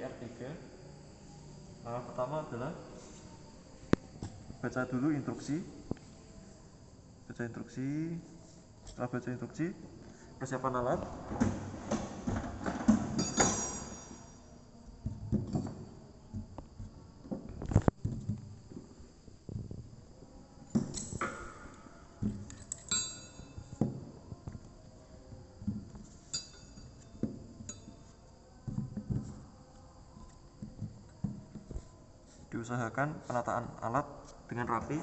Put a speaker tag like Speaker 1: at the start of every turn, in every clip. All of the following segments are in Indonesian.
Speaker 1: R3. Langkah pertama adalah baca dulu instruksi. Setelah baca instruksi, persiapan alat. Diusahakan penataan alat dengan rapi.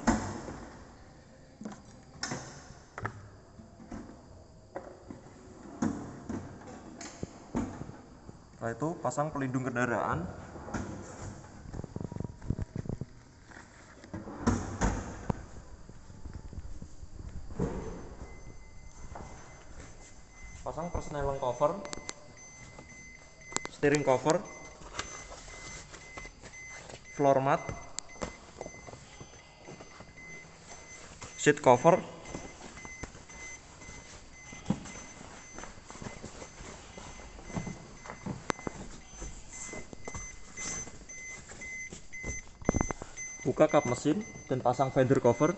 Speaker 1: Setelah itu pasang pelindung kendaraan. Pasang persneling cover, steering cover, floor mat, seat cover, buka kap mesin dan pasang fender cover.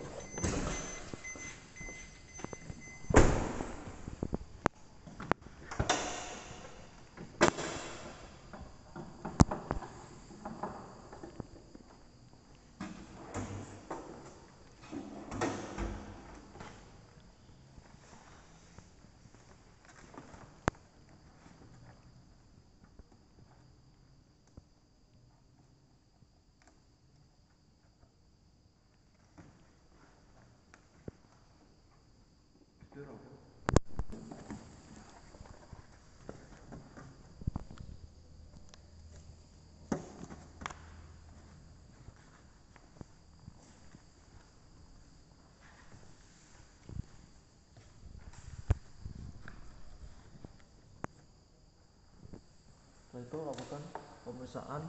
Speaker 1: Setelah itu lakukan pemeriksaan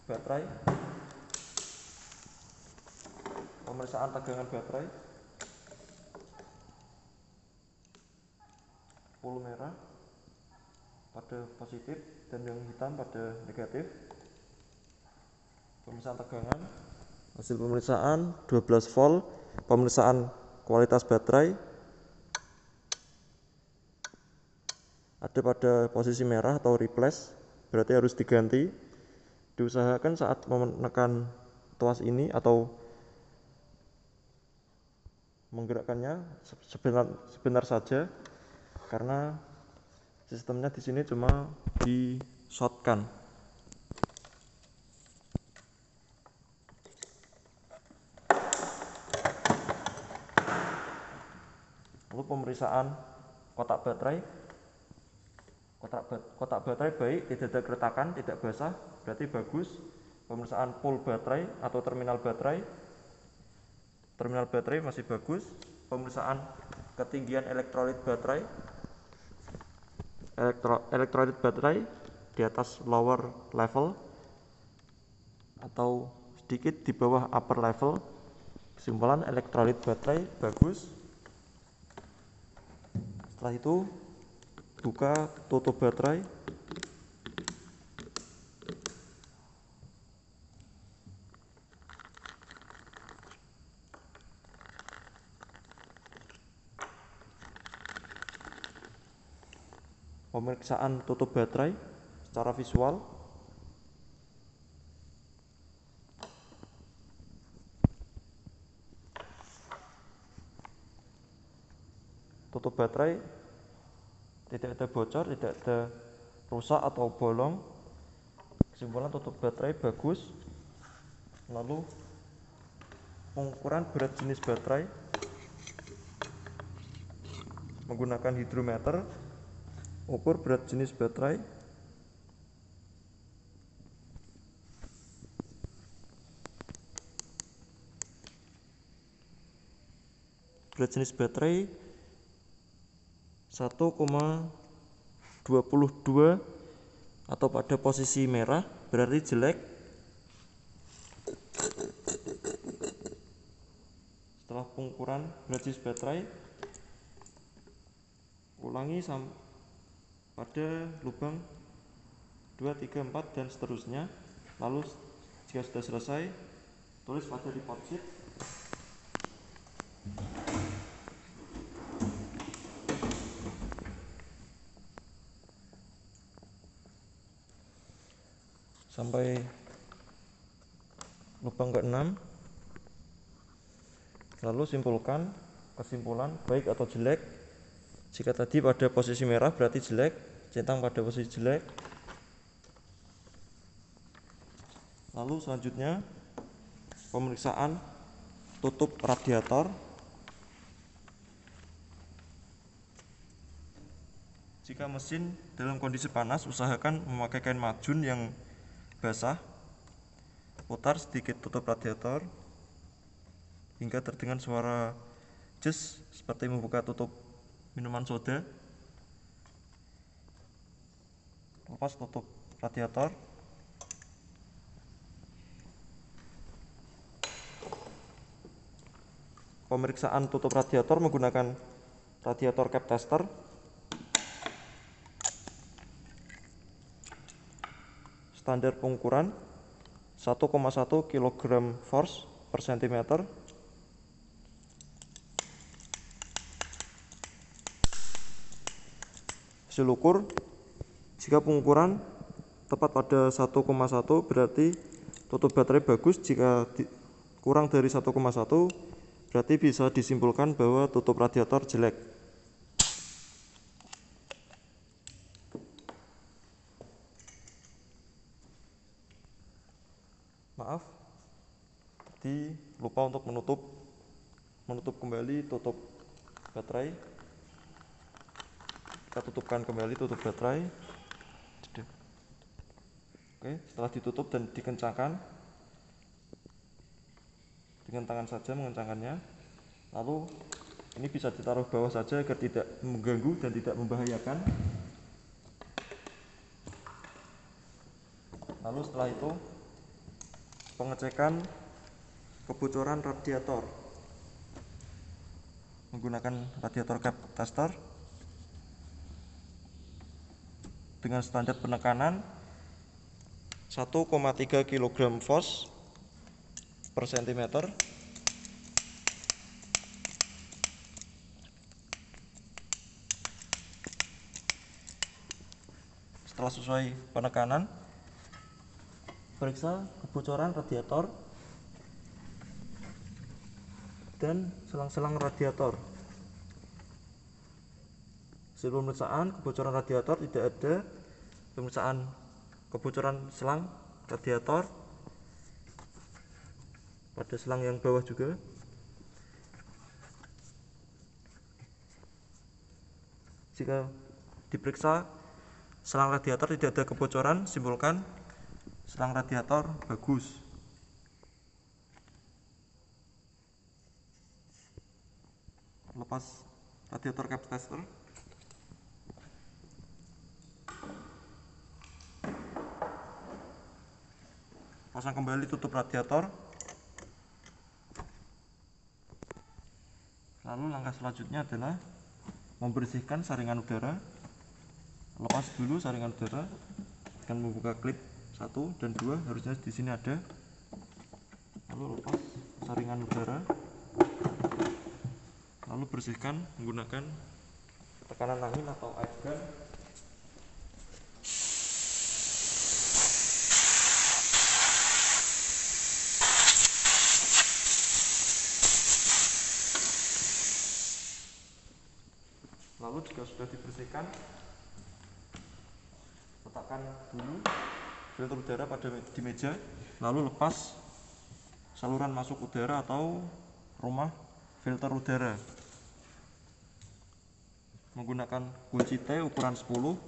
Speaker 1: baterai, pemeriksaan tegangan baterai. Full merah pada positif dan yang hitam pada negatif. Pemeriksaan tegangan, hasil pemeriksaan 12 volt. Pemeriksaan kualitas baterai ada pada posisi merah atau replace, berarti harus diganti. Diusahakan saat menekan tuas ini atau menggerakkannya sebentar saja, karena sistemnya di sini cuma di shotgun. Lalu pemeriksaan kotak baterai. Kotak baterai baik, tidak ada keretakan, tidak basah, berarti bagus. Pemeriksaan full baterai atau terminal baterai masih bagus. Pemeriksaan ketinggian elektrolit baterai di atas lower level atau sedikit di bawah upper level. Kesimpulan, elektrolit baterai bagus. Setelah itu buka tutup baterai. Pemeriksaan tutup baterai secara visual. Tutup baterai tidak ada bocor, tidak ada rusak atau bolong. Kesimpulan, tutup baterai bagus. Lalu pengukuran berat jenis baterai menggunakan hidrometer. Ukur berat jenis baterai. Berat jenis baterai 1,22 atau pada posisi merah berarti jelek. Setelah pengukuran berat jenis baterai, ulangi pada lubang 2, 3, 4 dan seterusnya. Lalu jika sudah selesai, tulis pada report sheet. Sampai lubang ke-6. Lalu simpulkan kesimpulan baik atau jelek. Jika tadi pada posisi merah berarti jelek, centang pada posisi jelek. Lalu selanjutnya pemeriksaan tutup radiator. Jika mesin dalam kondisi panas, usahakan memakai kain majun yang basah. Putar sedikit tutup radiator hingga terdengar suara jes seperti membuka tutup minuman soda. Lepas tutup radiator. Pemeriksaan tutup radiator menggunakan radiator cap tester. Standar pengukuran 1,1 kg force per cm. Hasil ukur, jika pengukuran tepat pada 1,1 berarti tutup baterai bagus. Jika kurang dari 1,1 berarti bisa disimpulkan bahwa tutup radiator jelek. Maaf, tadi lupa untuk menutup kembali tutup baterai. Kita tutupkan kembali tutup baterai. Oke, setelah ditutup dan dikencangkan dengan tangan saja, mengencangkannya. Lalu ini bisa ditaruh bawah saja agar tidak mengganggu dan tidak membahayakan. Lalu setelah itu pengecekan kebocoran radiator menggunakan radiator cap tester dengan standar penekanan 1,3 kg force per cm. Setelah sesuai penekanan, periksa kebocoran radiator dan selang-selang radiator. Hasil pemeriksaan kebocoran radiator tidak ada. Pemeriksaan kebocoran selang radiator pada selang yang bawah juga. Jika diperiksa selang radiator tidak ada kebocoran, simpulkan selang radiator bagus. Lepas radiator cap tester. Pasang kembali tutup radiator. Lalu langkah selanjutnya adalah membersihkan saringan udara. Lepas dulu saringan udara dengan membuka klip 1 dan 2, harusnya di sini ada. Lalu lepas saringan udara. Lalu bersihkan menggunakan tekanan angin atau air gun. Lalu jika sudah dibersihkan, letakkan dulu filter udara di meja. Lalu lepas saluran masuk udara atau rumah filter udara menggunakan kunci T ukuran 10.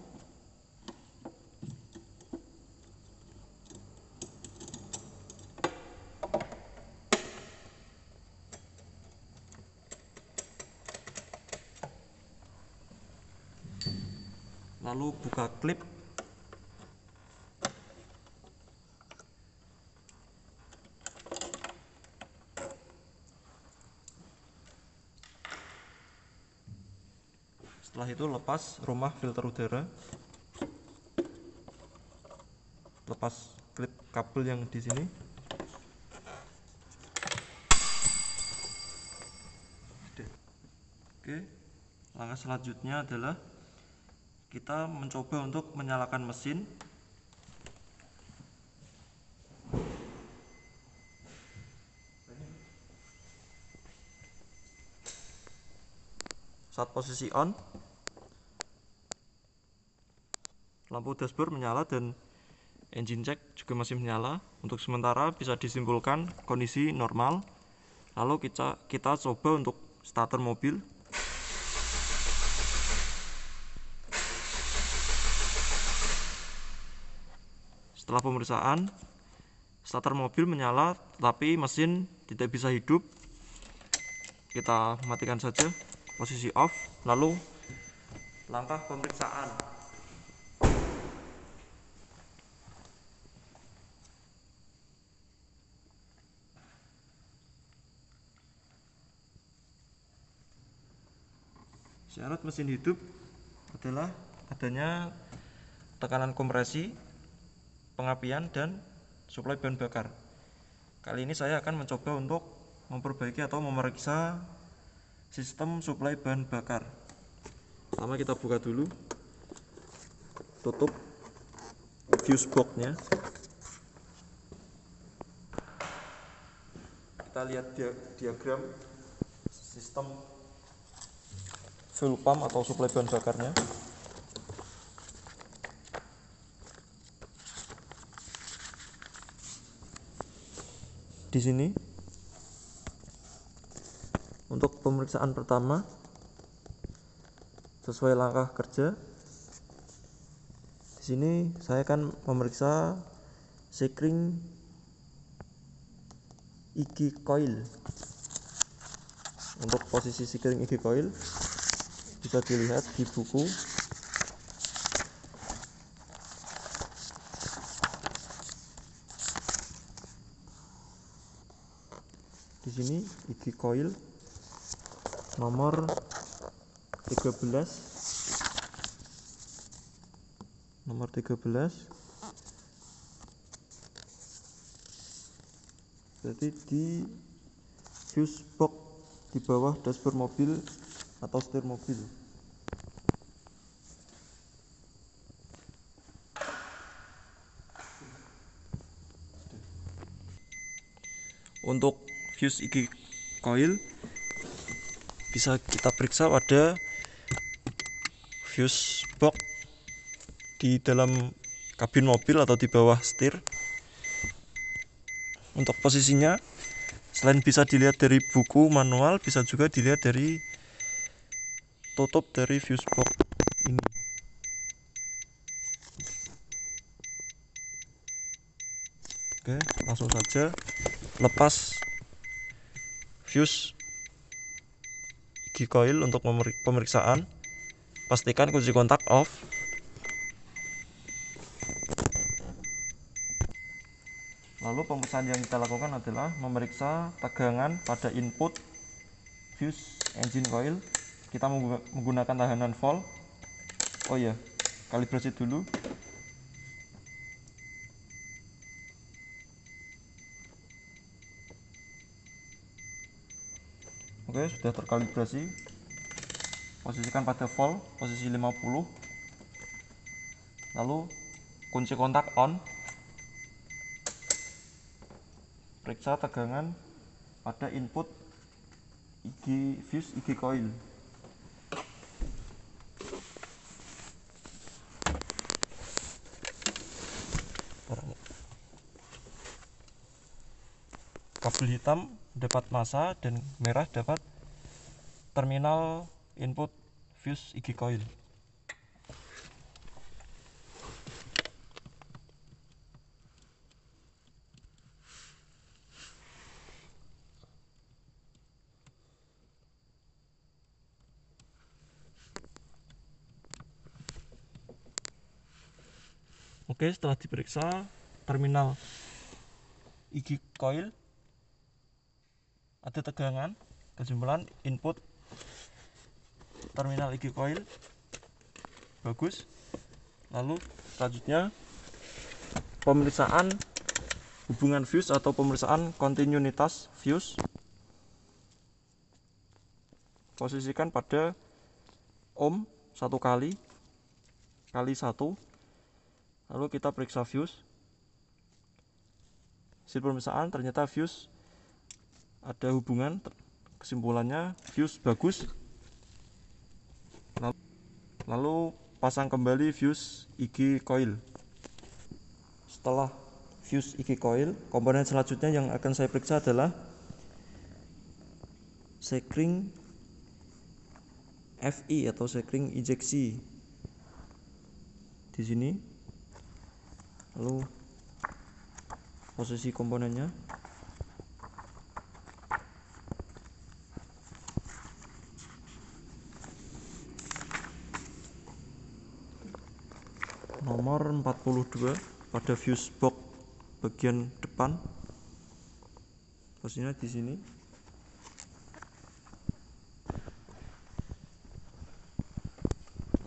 Speaker 1: Lalu buka klip. Setelah itu lepas rumah filter udara. lepas klip kabel yang di sini. Oke, langkah selanjutnya adalah kita mencoba untuk menyalakan mesin. Saat posisi on, lampu dashboard menyala dan engine check juga masih menyala. Untuk sementara bisa disimpulkan kondisi normal. Lalu kita coba untuk starter mobil. Setelah pemeriksaan, starter mobil menyala tetapi mesin tidak bisa hidup. Kita matikan saja posisi off. Lalu langkah pemeriksaan. Syarat mesin hidup adalah adanya tekanan kompresi, pengapian, dan suplai bahan bakar. Kali ini saya akan mencoba untuk memperbaiki atau memeriksa sistem suplai bahan bakar. Pertama kita buka dulu, tutup fuse box-nya. Kita lihat diagram sistem fuel pump atau suplai bahan bakarnya. Di sini untuk pemeriksaan pertama sesuai langkah kerja. Di sini saya akan memeriksa sekring igi coil. Untuk posisi sekring igi coil bisa dilihat di buku. Di sini igi coil nomor 13. Nomor 13. Berarti di fuse box di bawah dashboard mobil atau setir mobil. Untuk fuse igi coil bisa kita periksa pada fuse box di dalam kabin mobil atau di bawah setir. Untuk posisinya selain bisa dilihat dari buku manual, bisa juga dilihat dari tutup dari fuse box ini. Oke, langsung saja lepas fuse igi coil untuk pemeriksaan. Pastikan kunci kontak off. Lalu pemeriksaan yang kita lakukan adalah memeriksa tegangan pada input fuse engine coil. Kita menggunakan tahanan volt. Oh ya, kalibrasi dulu. Oke, sudah terkalibrasi. Posisikan pada volt posisi 50. Lalu kunci kontak on. Periksa tegangan pada input fuse igi coil. Kabel hitam dapat massa dan merah dapat terminal input fuse igi coil. Oke, setelah diperiksa terminal igi coil ada tegangan, kesimpulan input terminal igi coil bagus. Lalu selanjutnya pemeriksaan hubungan fuse atau pemeriksaan kontinuitas fuse. Posisikan pada ohm 1 kali 1, lalu kita periksa fuse. Hasil pemeriksaan ternyata fuse ada hubungan, kesimpulannya fuse bagus. Lalu pasang kembali fuse IG coil. Setelah fuse IG coil, komponen selanjutnya yang akan saya periksa adalah sekring FI atau sekring injeksi di sini. Lalu posisi komponennya. Nomor 42 pada fuse box bagian depan. Posisinya di sini.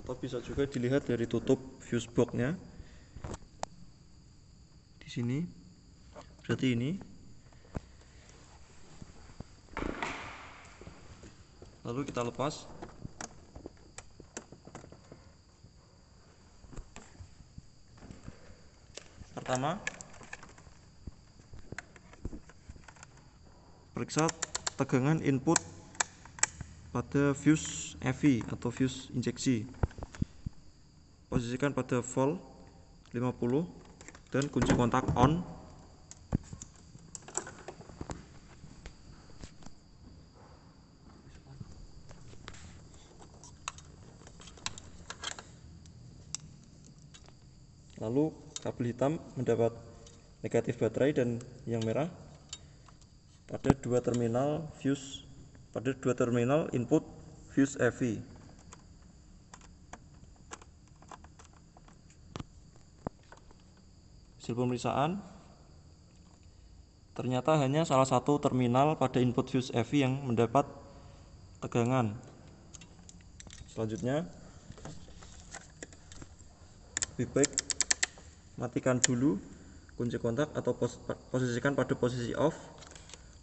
Speaker 1: Atau bisa juga dilihat dari tutup fuse box-nya. Di sini. Berarti ini. Lalu kita lepas. Pertama, periksa tegangan input pada fuse FI atau fuse injeksi. Posisikan pada volt 50 dan kunci kontak on. Lalu kabel hitam mendapat negatif baterai dan yang merah pada dua terminal input fuse FI. Hasil pemeriksaan ternyata hanya salah satu terminal pada input fuse FI yang mendapat tegangan. Selanjutnya, lebih baik matikan dulu kunci kontak atau posisikan pada posisi off.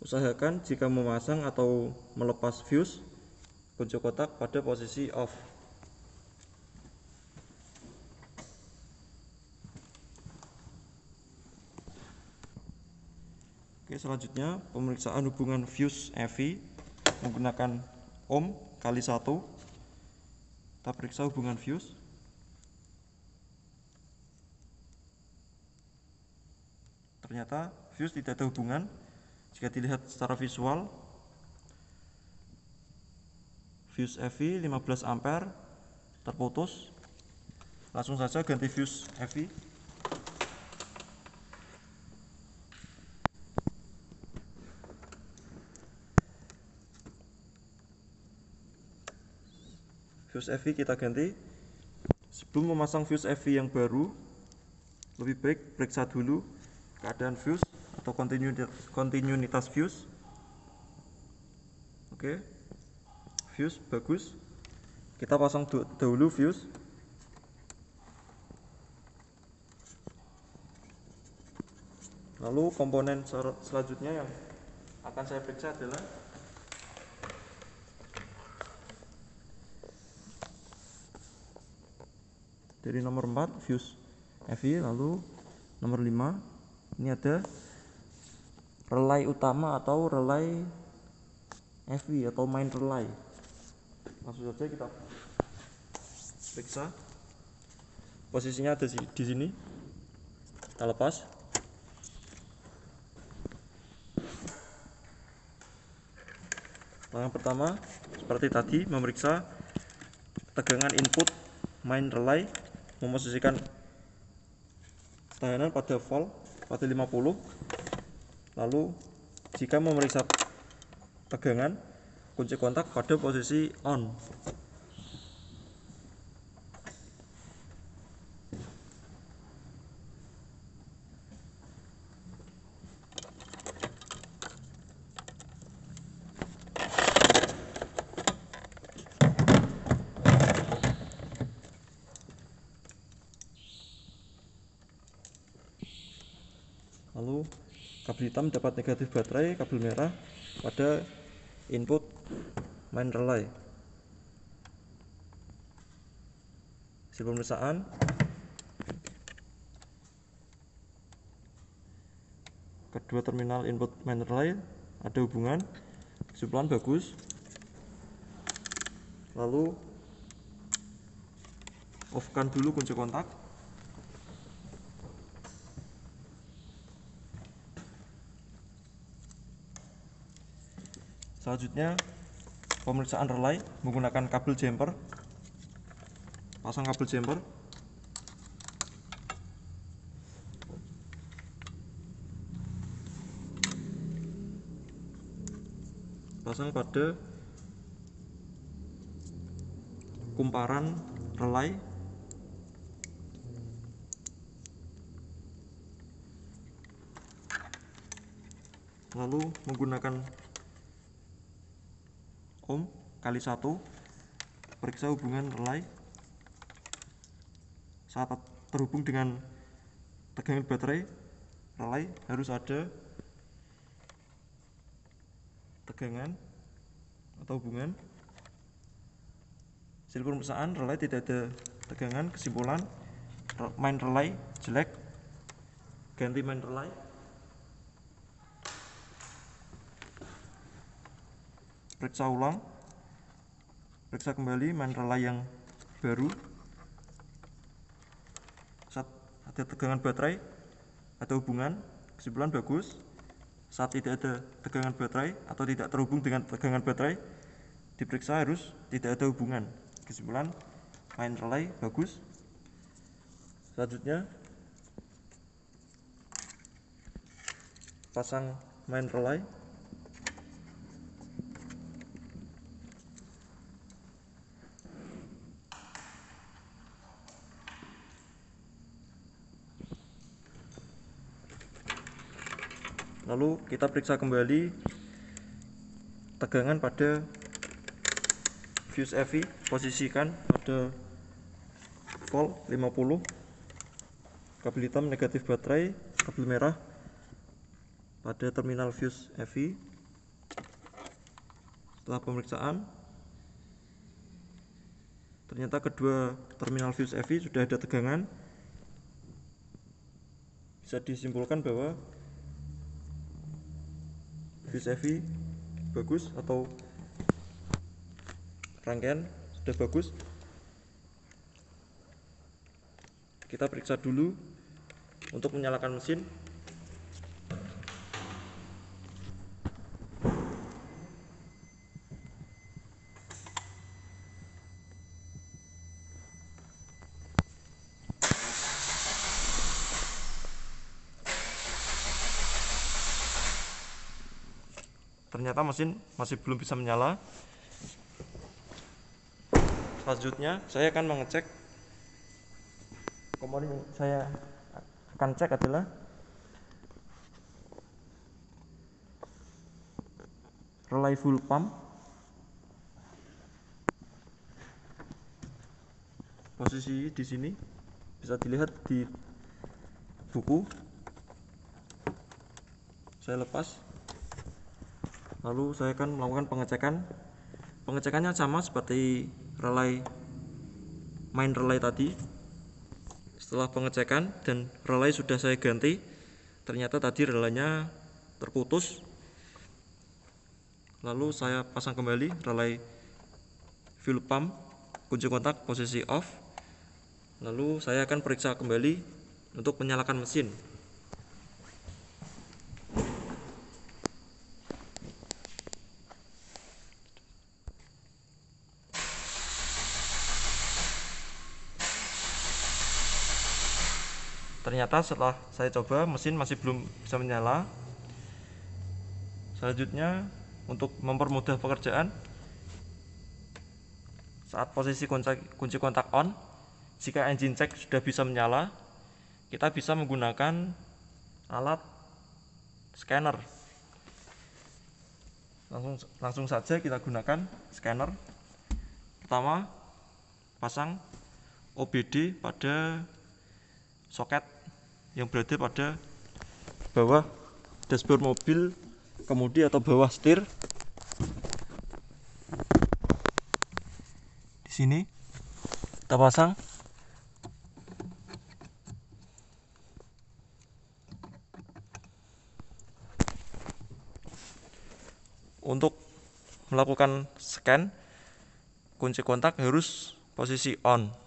Speaker 1: Usahakan jika memasang atau melepas fuse, kunci kontak pada posisi off. Oke, selanjutnya pemeriksaan hubungan fuse FI menggunakan ohm kali 1. Kita periksa hubungan fuse. Ternyata fuse tidak ada hubungan. Jika dilihat secara visual, fuse FI 15 ampere terputus. Langsung saja ganti fuse FI. Fuse FI kita ganti. Sebelum memasang fuse FI yang baru, lebih baik periksa dulu keadaan fuse atau kontinuitas fuse. Oke, fuse bagus. Kita pasang dahulu fuse. Lalu komponen selanjutnya yang akan saya periksa adalah dari nomor 4 fuse FI, lalu nomor 5 ini ada relay utama atau relay FI atau main relay. Langsung saja kita periksa. Posisinya ada di sini. Kita lepas. Yang pertama seperti tadi, memeriksa tegangan input main relay, memposisikan tegangan pada volt pada 50. Lalu jika memeriksa tegangan, kunci kontak pada posisi on. kabel hitam dapat negatif baterai, kabel merah pada input main relay. Hasil pemeriksaan, kedua terminal input main relay ada hubungan, kesimpulan bagus. Lalu off-kan dulu kunci kontak. Selanjutnya pemeriksaan relay menggunakan kabel jumper. Pasang kabel jumper. Pasang pada kumparan relay. Lalu menggunakan ohm kali 1 periksa hubungan relay. Saat terhubung dengan tegangan baterai relay harus ada tegangan atau hubungan. Hasil pemeriksaan relay tidak ada tegangan. Kesimpulan main relay jelek, ganti main relay. Periksa ulang, periksa kembali main relay yang baru. Saat ada tegangan baterai ada hubungan, kesimpulan bagus. Saat tidak ada tegangan baterai atau tidak terhubung dengan tegangan baterai, diperiksa harus tidak ada hubungan, kesimpulan main relay bagus. Selanjutnya pasang main relay. Lalu kita periksa kembali tegangan pada fuse EV, posisikan pada volt 50, kabel hitam negatif baterai, kabel merah pada terminal fuse EV. Setelah pemeriksaan, ternyata kedua terminal fuse EV sudah ada tegangan. Bisa disimpulkan bahwa fuse EV bagus atau rangkaian sudah bagus. Kita periksa dulu untuk menyalakan mesin. Ternyata mesin masih belum bisa menyala. Selanjutnya saya akan mengecek komponen yang saya akan cek adalah relay full pump. Posisi di sini bisa dilihat di buku. Saya lepas. Lalu saya akan melakukan pengecekan. Pengecekannya sama seperti relay main relay tadi. Setelah pengecekan dan relay sudah saya ganti, ternyata tadi relaynya terputus. Lalu saya pasang kembali relay fuel pump, kunci kontak posisi off. Lalu saya akan periksa kembali untuk menyalakan mesin. Ternyata setelah saya coba mesin masih belum bisa menyala. Selanjutnya untuk mempermudah pekerjaan, saat posisi kunci kontak on, jika engine check sudah bisa menyala, kita bisa menggunakan alat scanner. Langsung saja kita gunakan scanner. Pertama, pasang OBD pada soket yang berada pada bawah dashboard mobil, kemudi atau bawah setir. Di sini kita pasang. Untuk melakukan scan, kunci kontak harus posisi on.